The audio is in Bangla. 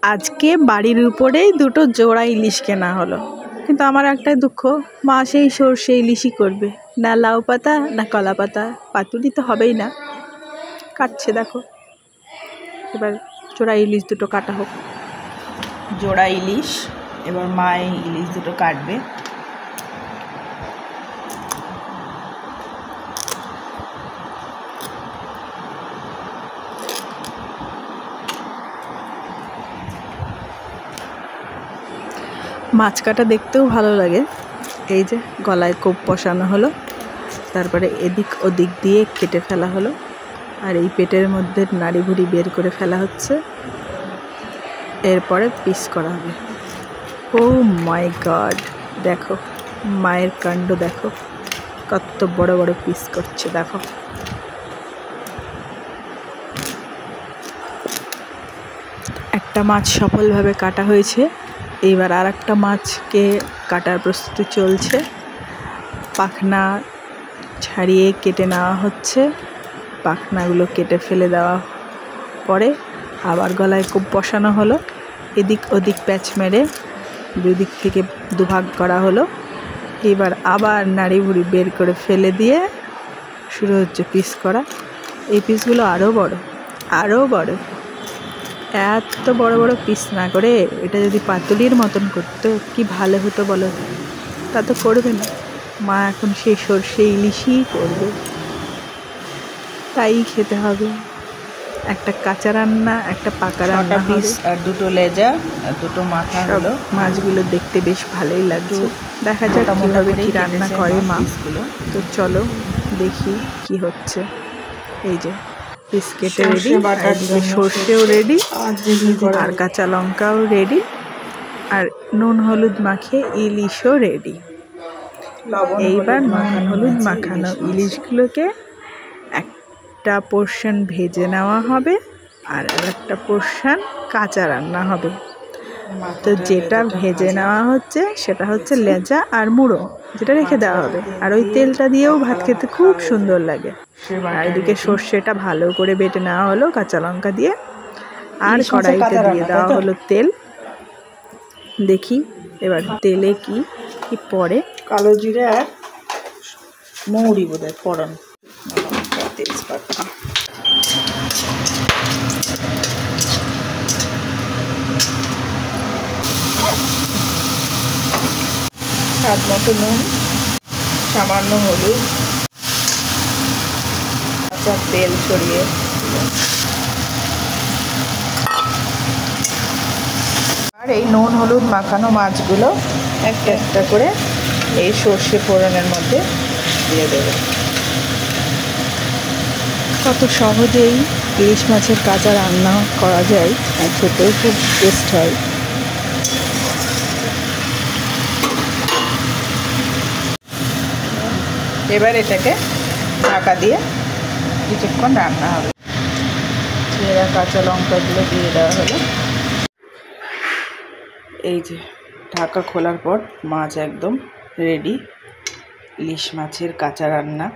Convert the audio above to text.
আজকে বাড়ির উপরেই দুটো জোড়া ইলিশ কেনা হলো, কিন্তু আমার একটাই দুঃখ, মা সেই সর্ষে ইলিশই করবে, না লাউ পাতা না কলা পাতা। পাতুরি তো হবেই না। কাটছে দেখো, এবার জোড়া ইলিশ দুটো কাটা হোক। জোড়া ইলিশ, এবার মা এই ইলিশ দুটো কাটবে। মাছ কাটা দেখতেও ভালো লাগে। এই যে গলায় কোপ বসানো হলো, তারপরে এদিক ওদিক দিয়ে কেটে ফেলা হলো, আর এই পেটের মধ্যে নাড়ি ভুড়ি বের করে ফেলা হচ্ছে। এরপরে পিস করা হবে। ও মাই গড, দেখো মায়ের কাণ্ড, দেখো কত বড় বড় পিস করছে। দেখো একটা মাছ সফলভাবে কাটা হয়েছে। এইবার আর একটা মাছকে কাটার প্রস্তুতি চলছে। পাখনা ছাড়িয়ে কেটে নেওয়া হচ্ছে। পাখনাগুলো কেটে ফেলে দেওয়া পরে আবার গলায় কোপ বসানো হলো, এদিক ওদিক প্যাচ মেরে দুই দিক থেকে দুভাগ করা হলো। এবার আবার নাড়ি ভুড়ি বের করে ফেলে দিয়ে শুরু হচ্ছে পিস করা। এই পিসগুলো আরও বড়, আরও বড়। এত বড় বড় পিস না করে এটা যদি পাতুলির মতন করতো কি ভালো হতো বলো। তা তো করবে না, মা এখন সেই সর্ষে ইলিশই করবে, তাই খেতে হবে। একটা কাঁচা রান্না, একটা পাকা রান্না পিস, আর দুটো লেজা আর দুটো মাথা হলো। মাছগুলো দেখতে বেশ ভালোই লাগছে। দেখা যাক কিভাবে কি রান্না করে মা। তো চলো দেখি কি হচ্ছে। এই যে পিস কেটে রেডি, সর্ষেও রেডি, আর কাঁচা লঙ্কাও রেডি, আর নুন হলুদ মাখিয়ে ইলিশও রেডি। এইবার নুন হলুদ মাখানো ইলিশগুলোকে একটা পোর্শন ভেজে নেওয়া হবে, আর একটা পোর্শন কাঁচা রান্না হবে। তো যেটা ভেজে নেওয়া হচ্ছে সেটা হচ্ছে লেজা আর মুড়ো, যেটা রেখে দেওয়া হবে। আর ওই তেলটা দিয়েও ভাত খেতে খুব সুন্দর লাগে। আর এদিকে সর্ষেটা ভালো করে বেটে নেওয়া হলো কাঁচা লঙ্কা দিয়ে, আর কড়াইতে দিয়ে দেওয়া হলো তেল। দেখি এবার তেলে কি কি পড়ে। কালো জিরে আর মৌরি বোধহয় ফোড়ন, তেজপাতা, স্বাদ মতো নুন, সামান্য হলুদ, কাঁচা তেল ছড়িয়ে আর এই নুন হলুদ মাখানো মাছগুলো একটা একটা করে এই সর্ষে ফোড়নের মধ্যে দিয়ে দেবে। কত সহজেই ইলিশ মাছের কাঁচা রান্না করা যায়, আর খেতেও খুব টেস্ট হয়। এবার এটাকে ঢাকা দিয়ে কিছুক্ষণ রান্না হবে। চেরা কাঁচা লঙ্কাগুলো দিয়ে দেওয়া হলো। এই যে ঢাকা খোলার পর মাছ একদম রেডি, ইলিশ মাছের কাঁচা রান্না।